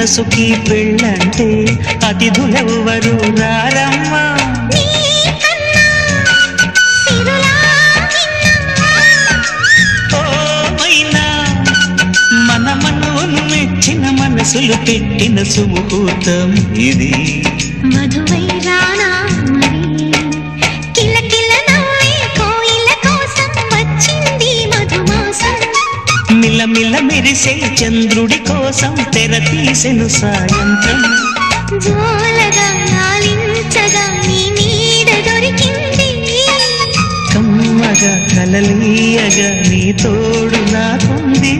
మనసుకి పెళ్ళంటే అతిథులెవ్వరు రారమ్మా. మన మనవును మెచ్చిన మనసులు పెట్టిన సుముహూర్తం ఇది. మధువై రానా మరి కిలకిల నవ్వే కోయిల కోసం వచ్చింది మధుమాసం. మిలమిల మెరిసే చంద్రుడి కోసం తెర తీసెను సాయంత్రం. జోలగా లాలించగా నీ నీడ దొరికింది. కమ్మగా కలలీయగా నీ తోడు నాకుంది.